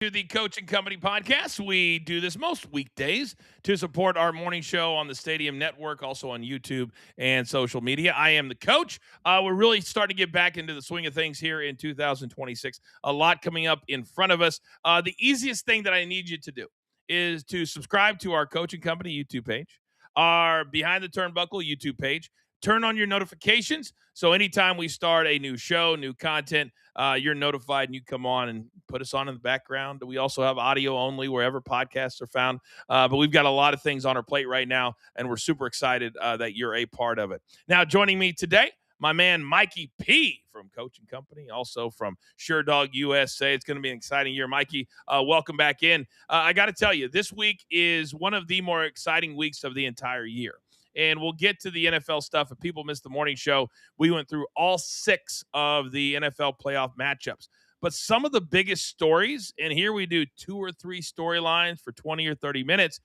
to the Coach and Company podcast. We do this most weekdays to support our morning show on the Stadium Network, also on YouTube and social media. I am the coach. We're really starting to get back into the swing of things here in 2026. A lot coming up in front of us. The easiest thing that I need you to do is to subscribe to our Coach and Company YouTube page, our Behind the Turnbuckle YouTube page. Turn on your notifications so anytime we start a new show, new content, you're notified and you come on and put us on in the background. We also have audio only wherever podcasts are found. But we've got a lot of things on our plate right now, and we're super excited that you're a part of it. Now, joining me today, my man Mikey P from Coach and Company, also from SureDog USA. It's going to be an exciting year. Mikey, welcome back in. I got to tell you, this week is one of the more exciting weeks of the entire year. And we'll get to the NFL stuff. If people missed the morning show, we went through all 6 of the NFL playoff matchups. But some of the biggest stories, and here we do 2 or 3 storylines for 20 or 30 minutes,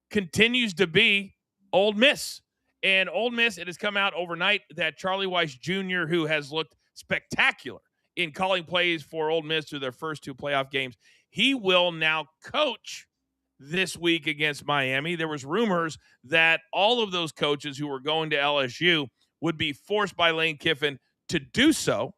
continues to be Ole Miss. And Ole Miss, it has come out overnight that Charlie Weiss Jr., who has looked spectacular in calling plays for Ole Miss through their first 2 playoff games, he will now coach this week against Miami. There was rumors that all of those coaches who were going to LSU would be forced by Lane Kiffin to do so.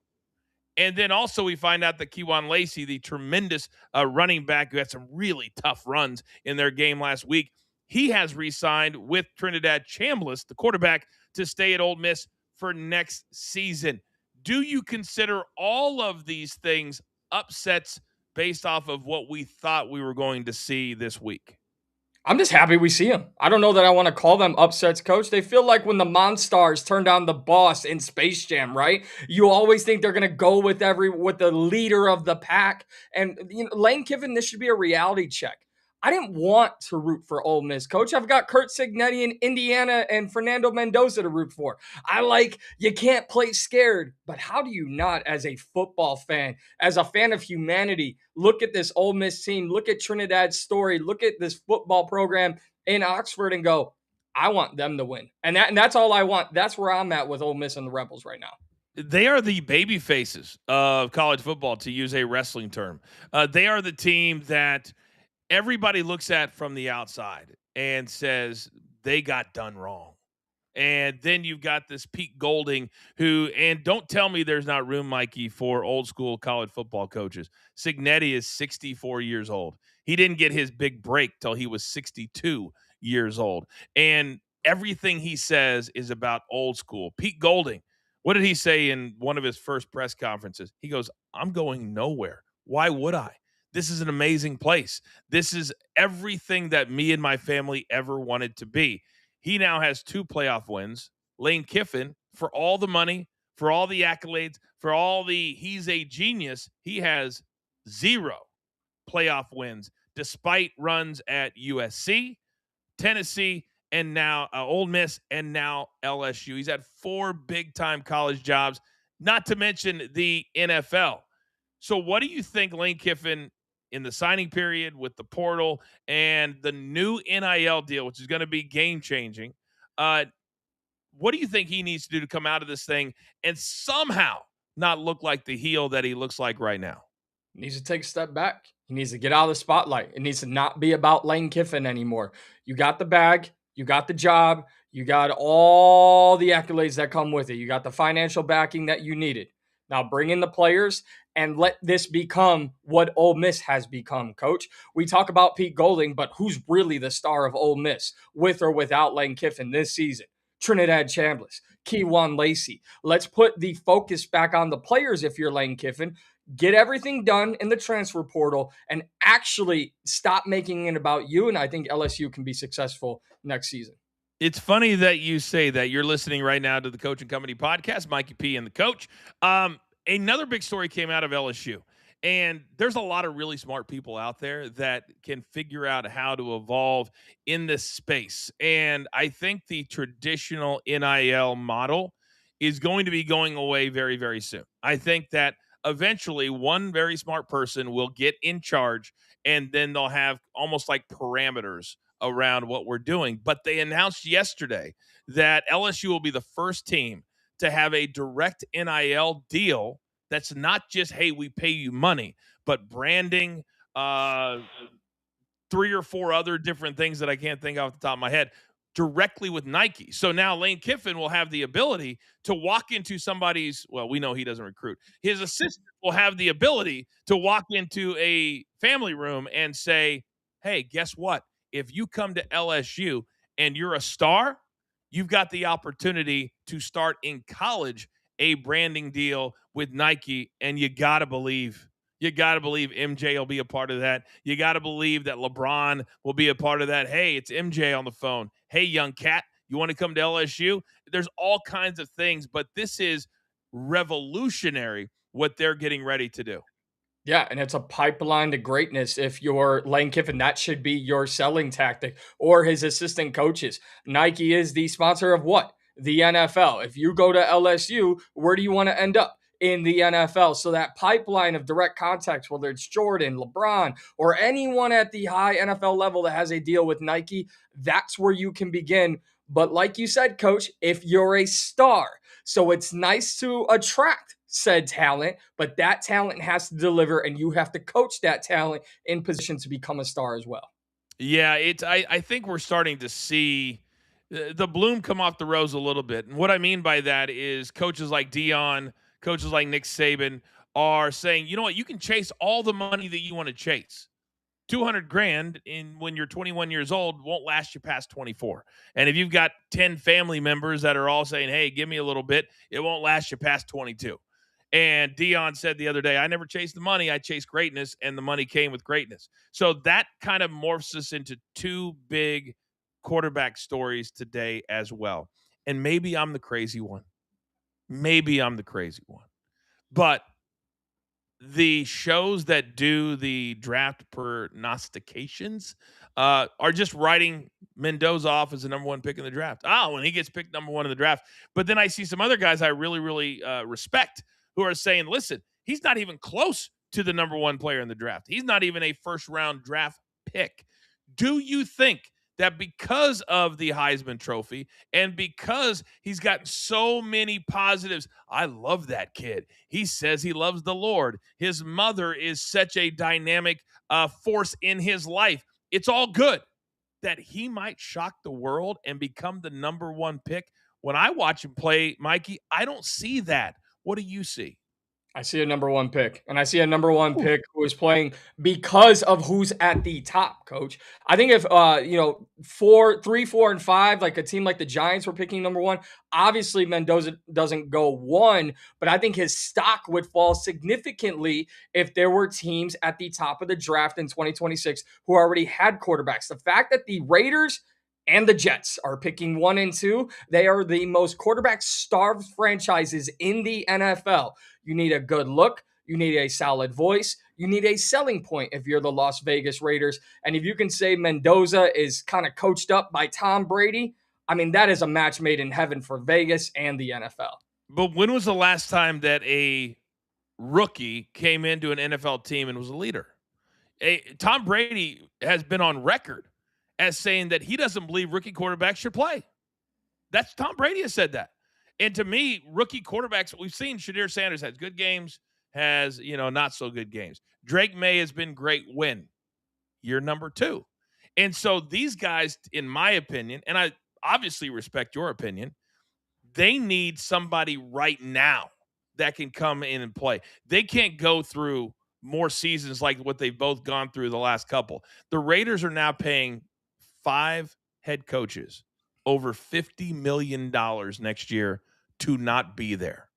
And then also we find out that Kewan Lacey, the tremendous running back who had some really tough runs in their game last week, he has re-signed with Trinidad Chambliss, the quarterback, to stay at Ole Miss for next season. Do you consider all of these things upsets based off of what we thought we were going to see this week? I'm just happy we see them. I don't know that I want to call them upsets, Coach. They feel like when the Monstars turn down the boss in Space Jam, right? You always think they're going to go with the leader of the pack. And Lane Kiffin, this should be a reality check. I didn't want to root for Ole Miss, Coach. I've got Kurt Cignetti in Indiana and Fernando Mendoza to root for. You can't play scared, but how do you not, as a football fan, as a fan of humanity, look at this Ole Miss team, look at Trinidad's story, look at this football program in Oxford and go, I want them to win. And that's all I want. That's where I'm at with Ole Miss and the Rebels right now. They are the baby faces of college football, to use a wrestling term. They are the team that everybody looks at from the outside and says they got done wrong. And then you've got this Pete Golding who, and don't tell me there's not room, Mikey, for old school college football coaches. Cignetti is 64 years old. He didn't get his big break till he was 62 years old. And everything he says is about old school. Pete Golding, what did he say in one of his first press conferences? He goes, I'm going nowhere. Why would I? This is an amazing place. This is everything that me and my family ever wanted to be. He now has 2 playoff wins. Lane Kiffin, for all the money, for all the accolades, for all the he's a genius, he has 0 playoff wins, despite runs at USC, Tennessee, and now Ole Miss, and now LSU. He's had 4 big-time college jobs, not to mention the NFL. So what do you think Lane Kiffin, in the signing period with the portal and the new NIL deal, which is going to be game-changing, what do you think he needs to do to come out of this thing and somehow not look like the heel that he looks like right now? He needs to take a step back. He needs to get out of the spotlight. It needs to not be about Lane Kiffin anymore. You got the bag. You got the job. You got all the accolades that come with it. You got the financial backing that you needed. Now bring in the players and let this become what Ole Miss has become, Coach. We talk about Pete Golding, but who's really the star of Ole Miss, with or without Lane Kiffin this season? Trinidad Chambliss, Kewan Lacey. Let's put the focus back on the players if you're Lane Kiffin. Get everything done in the transfer portal and actually stop making it about you. And I think LSU can be successful next season. It's funny that you say that. You're listening right now to the Coach and Company podcast, Mikey P and the coach. Another big story came out of LSU. And there's a lot of really smart people out there that can figure out how to evolve in this space. And I think the traditional NIL model is going to be going away very, very soon. I think that eventually one very smart person will get in charge, and then they'll have almost like parameters around what we're doing. But they announced yesterday that LSU will be the first team to have a direct NIL deal that's not just, hey, we pay you money, but branding, uh, 3 or 4 other different things that I can't think off the top of my head directly with Nike. So now Lane Kiffin will have the ability to walk into somebody's, well, we know he doesn't recruit. His assistant will have the ability to walk into a family room and say, "Hey, guess what? If you come to LSU and you're a star, you've got the opportunity to start in college a branding deal with Nike, and you got to believe MJ will be a part of that. You got to believe that LeBron will be a part of that. Hey, it's MJ on the phone. Hey, young cat, you want to come to LSU?" There's all kinds of things, but this is revolutionary what they're getting ready to do. Yeah, and it's a pipeline to greatness. If you're Lane Kiffin, that should be your selling tactic, or his assistant coaches. Nike is the sponsor of what? The NFL. If you go to LSU, where do you want to end up? In the NFL. So that pipeline of direct contacts, whether it's Jordan, LeBron, or anyone at the high NFL level that has a deal with Nike, that's where you can begin. But like you said, coach, if you're a star, so it's nice to attract said talent, but that talent has to deliver, and you have to coach that talent in position to become a star as well. Yeah, I think we're starting to see the bloom come off the rose a little bit. And what I mean by that is coaches like Dion, coaches like Nick Saban are saying, you know what, you can chase all the money that you want to chase. 200 grand in when you're 21 years old won't last you past 24. And if you've got 10 family members that are all saying, "Hey, give me a little bit," it won't last you past 22. And Dion said the other day, "I never chased the money, I chased greatness, and the money came with greatness." So that kind of morphs us into two big quarterback stories today as well. And maybe I'm the crazy one. Maybe I'm the crazy one. But the shows that do the draft prognostications are just writing Mendoza off as the number one pick in the draft. Oh, when he gets picked number one in the draft. But then I see some other guys I really, really respect who are saying, listen, he's not even close to the number one player in the draft. He's not even a first round draft pick. Do you think that because of the Heisman Trophy and because he's gotten so many positives, I love that kid. He says he loves the Lord. His mother is such a dynamic force in his life. It's all good that he might shock the world and become the number one pick. When I watch him play, Mikey, I don't see that. What do you see? I see a number one pick, and I see a number one pick who is playing because of who's at the top, coach. I think if four, three, 4, and 5, like a team like the Giants were picking number one, obviously Mendoza doesn't go one, but I think his stock would fall significantly if there were teams at the top of the draft in 2026 who already had quarterbacks. The fact that the Raiders and the Jets are picking 1 and 2. They are the most quarterback starved franchises in the NFL. You need a good look. You need a solid voice. You need a selling point if you're the Las Vegas Raiders. And if you can say Mendoza is kind of coached up by Tom Brady, I mean, that is a match made in heaven for Vegas and the NFL. But when was the last time that a rookie came into an NFL team and was a leader? Tom Brady has been on record as saying that he doesn't believe rookie quarterbacks should play. That's Tom Brady has said that. And to me, rookie quarterbacks, we've seen Shadir Sanders has good games, has, not so good games. Drake May has been great when year number 2. And so these guys, in my opinion, and I obviously respect your opinion, they need somebody right now that can come in and play. They can't go through more seasons like what they've both gone through the last couple. The Raiders are now paying 5 head coaches over $50 million next year to not be there.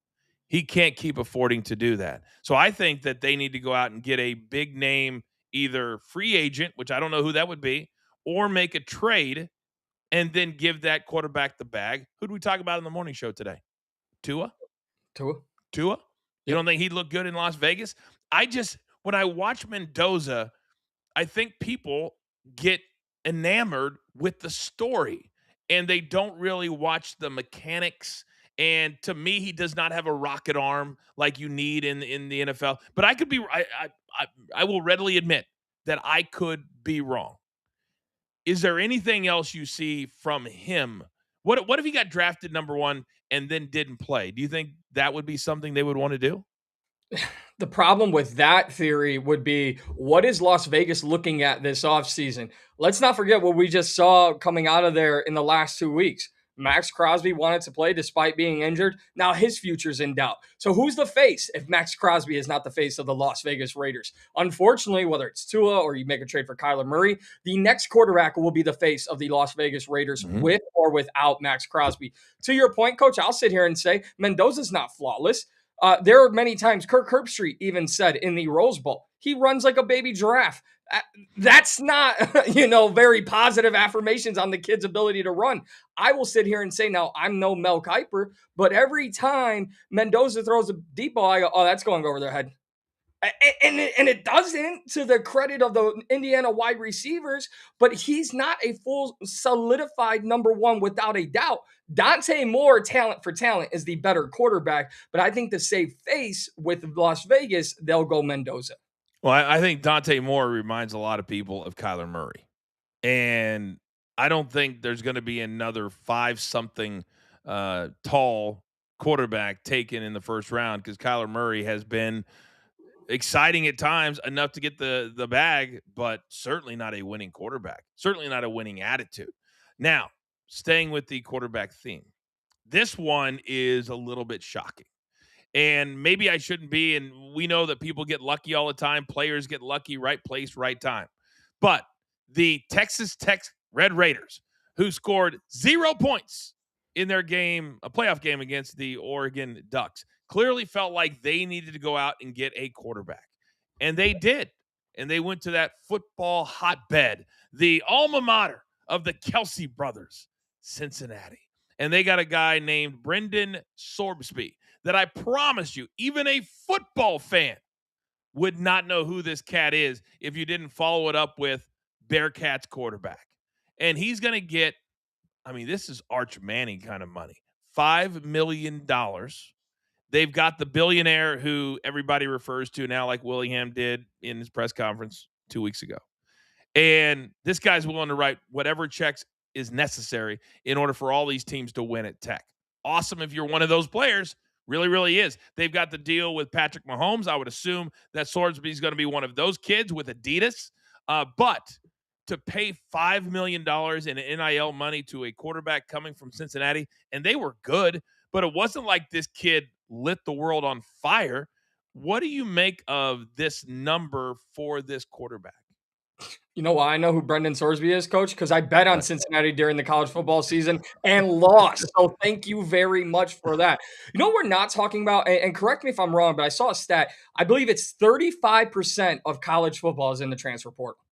He can't keep affording to do that. So I think that they need to go out and get a big name, either free agent, which I don't know who that would be, or make a trade and then give that quarterback the bag. Who do we talk about in the morning show today? Tua? Tua? Tua? You Yep. don't think he'd look good in Las Vegas? When I watch Mendoza, I think people get enamored with the story and they don't really watch the mechanics. And to me, he does not have a rocket arm like you need in the NFL. But I could be I will readily admit that I could be wrong. Is there anything else you see from him? What if he got drafted number 1 and then didn't play? Do you think that would be something they would want to do? The problem with that theory would be, what is Las Vegas looking at this offseason? Let's not forget what we just saw coming out of there in the last 2 weeks. Max Crosby wanted to play despite being injured. Now his future's in doubt. So who's the face if Max Crosby is not the face of the Las Vegas Raiders? Unfortunately, whether it's Tua or you make a trade for Kyler Murray, the next quarterback will be the face of the Las Vegas Raiders with or without Max Crosby. To your point, Coach, I'll sit here and say Mendoza's not flawless. There are many times Kirk Herbstreit even said in the Rose Bowl, he runs like a baby giraffe. That's not, very positive affirmations on the kid's ability to run. I will sit here and say, now, I'm no Mel Kiper, but every time Mendoza throws a deep ball, I go, oh, that's going over their head. And it doesn't, to the credit of the Indiana wide receivers, but he's not a full solidified number one without a doubt. Dante Moore, talent for talent, is the better quarterback, but I think to save face with Las Vegas, they'll go Mendoza. Well, I think Dante Moore reminds a lot of people of Kyler Murray. And I don't think there's going to be another 5-something tall quarterback taken in the first round, because Kyler Murray has been exciting at times, enough to get the bag, but certainly not a winning quarterback, certainly not a winning attitude. Now, staying with the quarterback theme, this one is a little bit shocking. And maybe I shouldn't be, and we know that people get lucky all the time. Players get lucky, right place, right time. But the Texas Tech Red Raiders, who scored 0 points in their game, a playoff game against the Oregon Ducks, clearly felt like they needed to go out and get a quarterback. And they did. And they went to that football hotbed, the alma mater of the Kelsey brothers, Cincinnati. And they got a guy named Brendan Sorbsby that I promise you, even a football fan would not know who this cat is if you didn't follow it up with Bearcats quarterback. And he's going to get, this is Arch Manning kind of money, $5 million. They've got the billionaire who everybody refers to now, like Willingham did in his press conference 2 weeks ago. And this guy's willing to write whatever checks is necessary in order for all these teams to win at Tech. Awesome if you're one of those players. Really, really is. They've got the deal with Patrick Mahomes. I would assume that Sorsby's going to be one of those kids with Adidas. But to pay $5 million in NIL money to a quarterback coming from Cincinnati, and they were good, but it wasn't like this kid lit the world on fire. What do you make of this number for this quarterback? You know why I know who Brendan Sorsby is, Coach? Because I bet on Cincinnati during the college football season and lost. So thank you very much for that. You know what we're not talking about? And correct me if I'm wrong, but I saw a stat. I believe it's 35% of college football is in the transfer portal.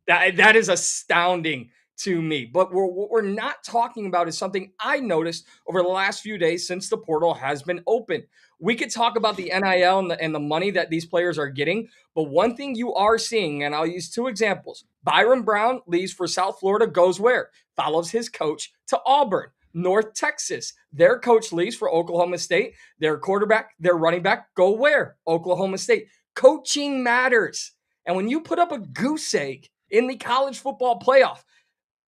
That is astounding to me. But what we're not talking about is something I noticed over the last few days since the portal has been open. We could talk about the NIL and the money that these players are getting, but one thing you are seeing, and I'll use 2 examples. Byron Brown leaves for South Florida, goes where? Follows his coach to Auburn. North Texas, their coach leaves for Oklahoma State. Their quarterback, their running back, go where? Oklahoma State. Coaching matters. And when you put up a goose egg in the college football playoff,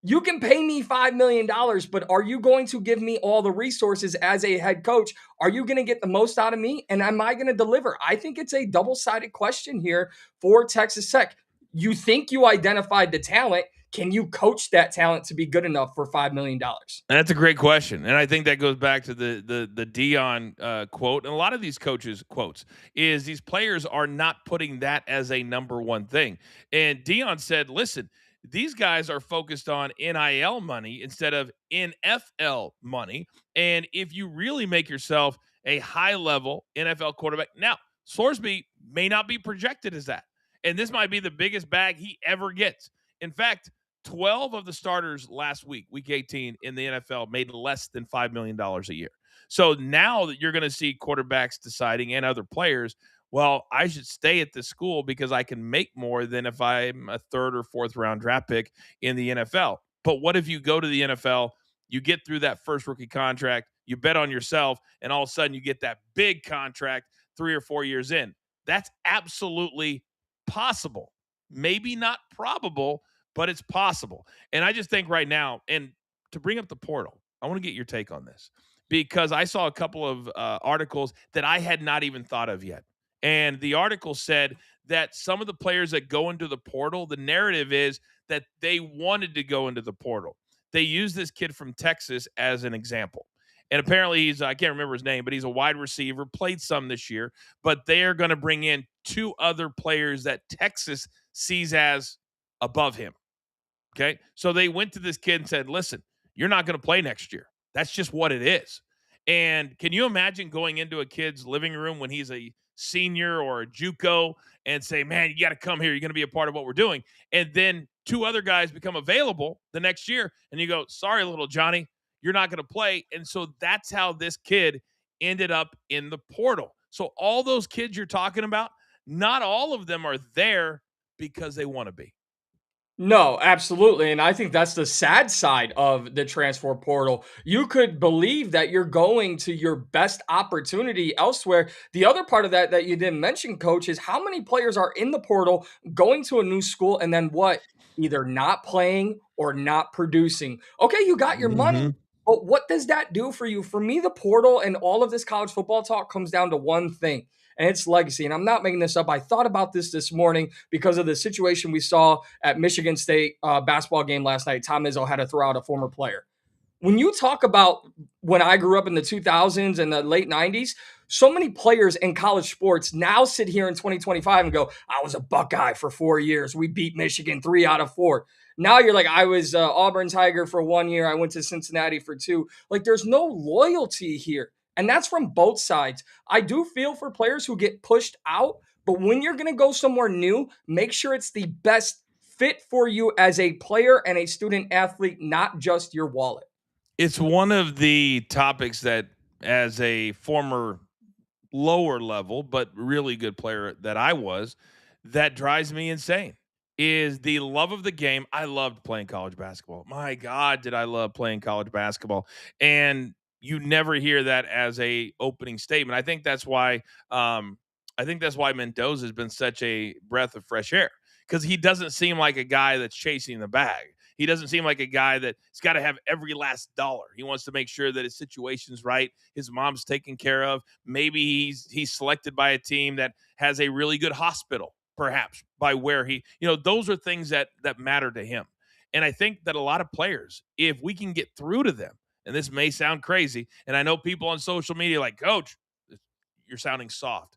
you can pay me $5 million, but are you going to give me all the resources as a head coach? Are you going to get the most out of me? And am I going to deliver? I think it's a double-sided question here for Texas Tech. You think you identified the talent. Can you coach that talent to be good enough for $5 million? That's a great question. And I think that goes back to the Dion quote. And a lot of these coaches' quotes is these players are not putting that as a number one thing. And Dion said, listen, these guys are focused on NIL money instead of NFL money. And if you really make yourself a high-level NFL quarterback, now, Sorsby may not be projected as that. And this might be the biggest bag he ever gets. In fact, 12 of the starters last week, week 18 in the NFL, made less than $5 million a year. So now that you're going to see quarterbacks deciding and other players, well, I should stay at this school because I can make more than if I'm a 3rd or 4th round draft pick in the NFL. But what if you go to the NFL, you get through that first rookie contract, you bet on yourself, and all of a sudden you get that big contract 3 or 4 years in? That's absolutely possible. Maybe not probable, but it's possible. And I just think right now, and to bring up the portal, I want to get your take on this because I saw a couple of articles that I had not even thought of yet. And the article said that some of the players that go into the portal, the narrative is that they wanted to go into the portal. They use this kid from Texas as an example. And apparently I can't remember his name, but he's a wide receiver, played some this year, but they are going to bring in two other players that Texas sees as above him. Okay. So they went to this kid and said, listen, you're not going to play next year. That's just what it is. And can you imagine going into a kid's living room when he's a senior or a JUCO and say, man, you got to come here. You're going to be a part of what we're doing. And then two other guys become available the next year. And you go, sorry, little Johnny, you're not going to play. And so that's how this kid ended up in the portal. So all those kids you're talking about, not all of them are there because they want to be. No, absolutely. And I think that's the sad side of the transfer portal. You could believe that you're going to your best opportunity elsewhere. The other part of that you didn't mention, coach, is how many players are in the portal going to a new school and then what? Either not playing or not producing. Okay, you got your money, but what does that do for you? For me, the portal and all of this college football talk comes down to one thing, and it's legacy. And I'm not making this up. I thought about this morning because of the situation we saw at Michigan State basketball game last night. Tom Izzo had to throw out a former player. When you talk about when I grew up in the 2000s and the late 90s, so many players in college sports now sit here in 2025 and go, I was a Buckeye for 4 years. We beat Michigan 3 out of 4. Now you're like, I was Auburn Tiger for 1 year. I went to Cincinnati for 2. Like, there's no loyalty here. And that's from both sides. I do feel for players who get pushed out, but when you're going to go somewhere new, make sure it's the best fit for you as a player and a student athlete, not just your wallet. It's one of the topics that, as a former lower level but really good player that I was, that drives me insane is the love of the game. I loved playing college basketball. My God, did I love playing college basketball. And you never hear that as a opening statement. I think that's why Mendoza has been such a breath of fresh air, because he doesn't seem like a guy that's chasing the bag. He doesn't seem like a guy that's got to have every last dollar. He wants to make sure that his situation's right, his mom's taken care of. Maybe he's selected by a team that has a really good hospital, perhaps, by where those are things that matter to him. And I think that a lot of players, if we can get through to them, and this may sound crazy, and I know people on social media like, Coach, you're sounding soft.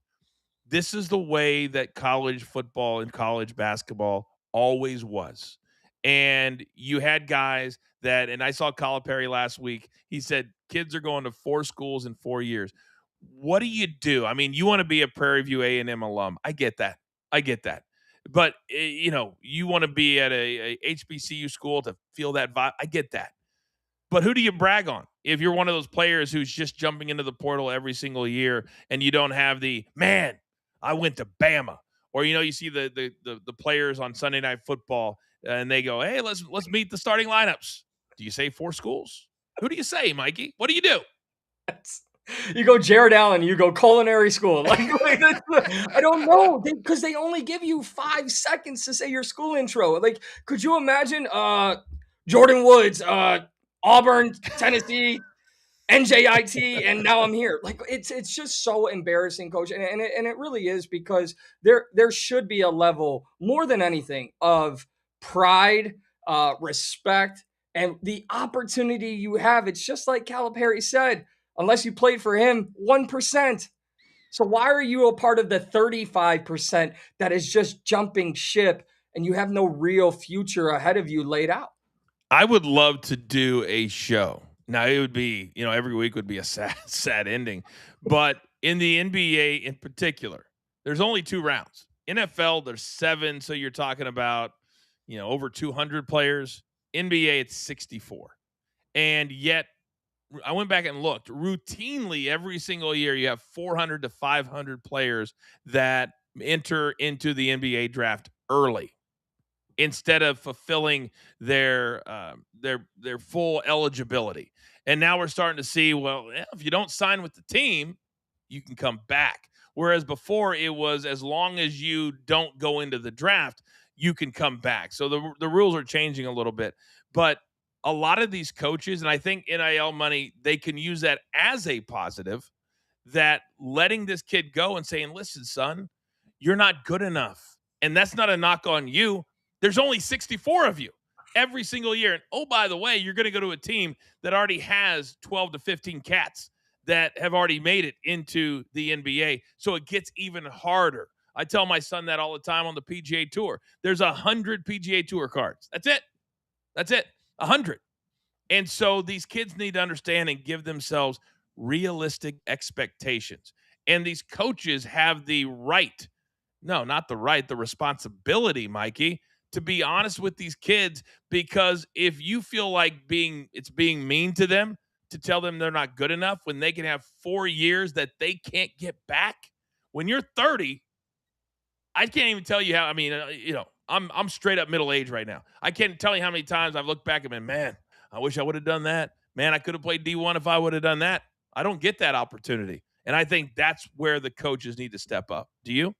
This is the way that college football and college basketball always was. And you had guys that, and I saw Calipari last week. He said kids are going to 4 schools in 4 years. What do you do? I mean, you want to be a Prairie View A&M alum. I get that. But you want to be at a HBCU school to feel that vibe. I get that. But who do you brag on if you're one of those players who's just jumping into the portal every single year and you don't have the, man, I went to Bama? Or you see the players on Sunday Night Football and they go, hey, let's meet the starting lineups. Do you say 4 schools? Who do you say, Mikey? What do you do? You go Jared Allen, you go culinary school. I don't know, because they only give you 5 seconds to say your school intro. Like, could you imagine Jordan Woods, Auburn, Tennessee, NJIT, and now I'm here. Like, it's just so embarrassing, coach. And it really is, because there should be a level, more than anything, of pride, respect, and the opportunity you have. It's just like Calipari said, unless you played for him, 1%. So why are you a part of the 35% that is just jumping ship and you have no real future ahead of you laid out? I would love to do a show. Now, it would be, every week would be a sad ending. But in the NBA in particular, there's only 2 rounds. NFL, there's 7. So you're talking about, over 200 players. NBA, it's 64. And yet, I went back and looked. Routinely, every single year, you have 400 to 500 players that enter into the NBA draft early, instead of fulfilling their full eligibility. And now we're starting to see, well, if you don't sign with the team, you can come back. Whereas before, it was as long as you don't go into the draft, you can come back. So the rules are changing a little bit. But a lot of these coaches, and I think NIL money, they can use that as a positive. that letting this kid go and saying, listen, son, you're not good enough. And that's not a knock on you. There's only 64 of you every single year. And oh, by the way, you're going to go to a team that already has 12 to 15 cats that have already made it into the NBA. So it gets even harder. I tell my son that all the time on the PGA Tour. There's 100 PGA Tour cards. That's it. That's it. 100. And so these kids need to understand and give themselves realistic expectations. And these coaches have the right, no, not the right, the responsibility, Mikey, to be honest with these kids, because if you feel like it's being mean to them to tell them they're not good enough when they can have 4 years that they can't get back. When you're 30, I can't even tell you how. I mean, I'm straight up middle age right now. I can't tell you how many times I've looked back and been, man, I wish I would have done that. Man, I could have played D1 if I would have done that. I don't get that opportunity. And I think that's where the coaches need to step up. Do you?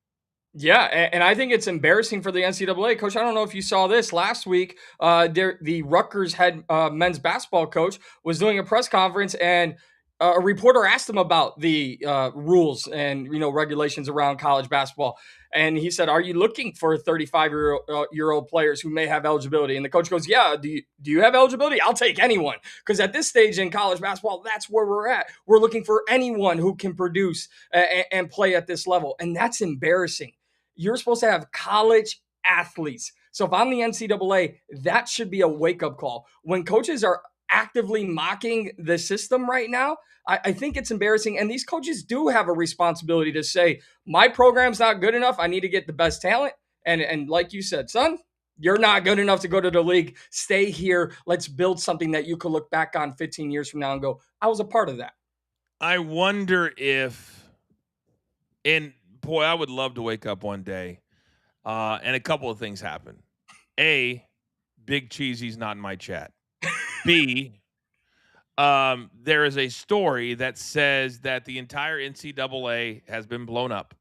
Yeah, and I think it's embarrassing for the NCAA. Coach, I don't know if you saw this last week. The Rutgers head men's basketball coach was doing a press conference, and a reporter asked him about the rules and regulations around college basketball. And he said, "Are you looking for 35-year-old players who may have eligibility?" And the coach goes, "Yeah. Do you have eligibility? I'll take anyone, because at this stage in college basketball, that's where we're at. We're looking for anyone who can produce and play at this level, and that's embarrassing." You're supposed to have college athletes. So if I'm the NCAA, that should be a wake-up call. When coaches are actively mocking the system right now, I think it's embarrassing. And these coaches do have a responsibility to say, my program's not good enough. I need to get the best talent. And like you said, son, you're not good enough to go to the league. Stay here. Let's build something that you could look back on 15 years from now and go, I was a part of that. I wonder if, and boy, I would love to wake up one day and a couple of things happen. A, Big Cheesy's not in my chat. B, there is a story that says that the entire NCAA has been blown up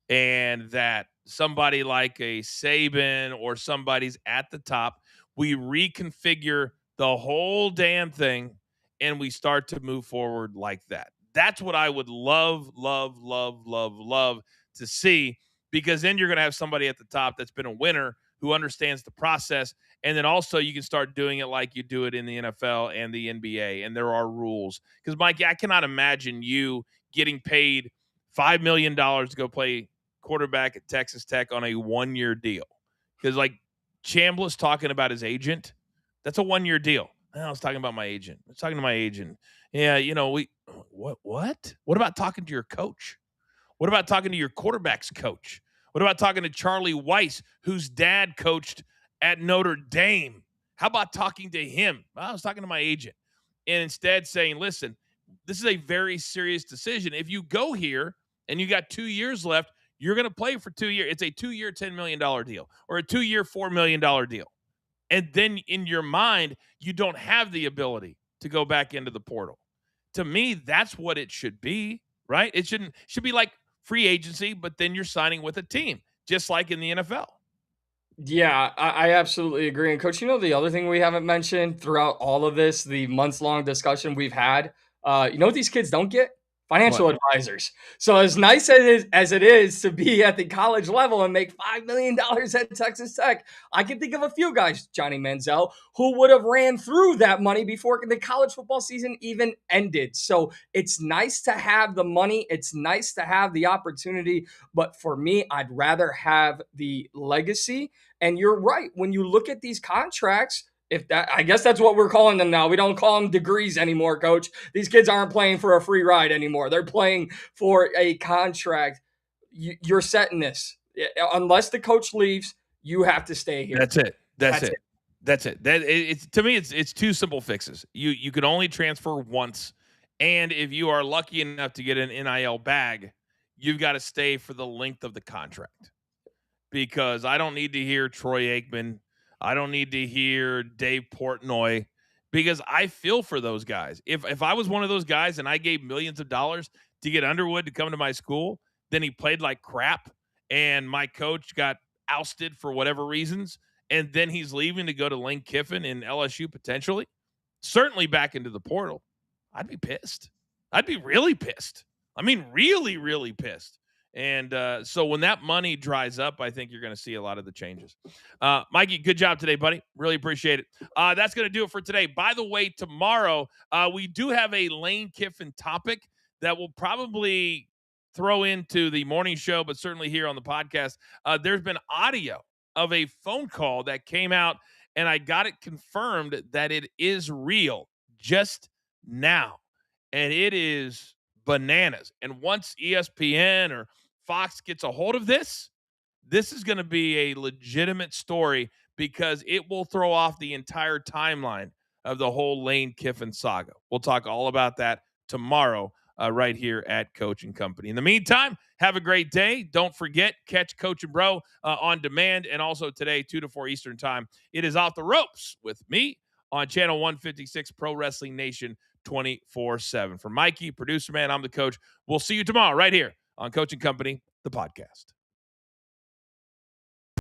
and that somebody like a Saban or somebody's at the top. We reconfigure the whole damn thing and we start to move forward like that. That's what I would love, love, love, love, love to see, because then you're going to have somebody at the top that's been a winner who understands the process. And then also you can start doing it like you do it in the NFL and the NBA. And there are rules. Because, Mikey, I cannot imagine you getting paid $5 million to go play quarterback at Texas Tech on a 1-year deal. Because, like, Chambliss talking about his agent, that's a 1-year deal. I was talking about my agent. I was talking to my agent. Yeah, what? What about talking to your coach? What about talking to your quarterback's coach? What about talking to Charlie Weiss, whose dad coached at Notre Dame? How about talking to him? Well, I was talking to my agent. And instead saying, listen, this is a very serious decision. If you go here and you got 2 years left, you're going to play for 2 years. It's a 2-year, $10 million deal or a 2-year, $4 million deal. And then in your mind, you don't have the ability to go back into the portal. To me, that's what it should be, right? It should be like free agency, but then you're signing with a team, just like in the NFL. Yeah, I absolutely agree. And Coach, the other thing we haven't mentioned throughout all of this, the months-long discussion we've had, what these kids don't get? Financial What? advisors. So as nice as it is to be at the college level and make $5 million at Texas Tech, I can think of a few guys, Johnny Manziel, who would have ran through that money before the college football season even ended. So it's nice to have the money. It's nice to have the opportunity. But for me, I'd rather have the legacy. And you're right. When you look at these contracts, I guess that's what we're calling them now. We don't call them degrees anymore, Coach. These kids aren't playing for a free ride anymore. They're playing for a contract. You're setting this. Unless the coach leaves, you have to stay here. That's it. That's it. It's to me, it's two simple fixes. You can only transfer once, and if you are lucky enough to get an NIL bag, you've got to stay for the length of the contract. Because I don't need to hear Troy Aikman. I don't need to hear Dave Portnoy, because I feel for those guys. If I was one of those guys and I gave millions of dollars to get Underwood to come to my school, then he played like crap and my coach got ousted for whatever reasons, and then he's leaving to go to Lane Kiffin in LSU potentially, certainly back into the portal, I'd be pissed. I'd be really pissed. I mean, really, really pissed. And so when that money dries up, I think you're going to see a lot of the changes. Mikey, good job today, buddy. Really appreciate it. That's going to do it for today. By the way, tomorrow we do have a Lane Kiffin topic that will probably throw into the morning show, but certainly here on the podcast. There's been audio of a phone call that came out, and I got it confirmed that it is real just now. And it is bananas. And once ESPN or Fox gets a hold of this, this is going to be a legitimate story because it will throw off the entire timeline of the whole Lane Kiffin saga. We'll talk all about that tomorrow right here at Coach and Company. In the meantime, have a great day. Don't forget, catch Coach and Bro on demand, and also today, 2 to 4 Eastern time. It is Off the Ropes with me on Channel 156 Pro Wrestling Nation 24/7. For Mikey, producer man, I'm the coach. We'll see you tomorrow right here on Coach and Company, the podcast.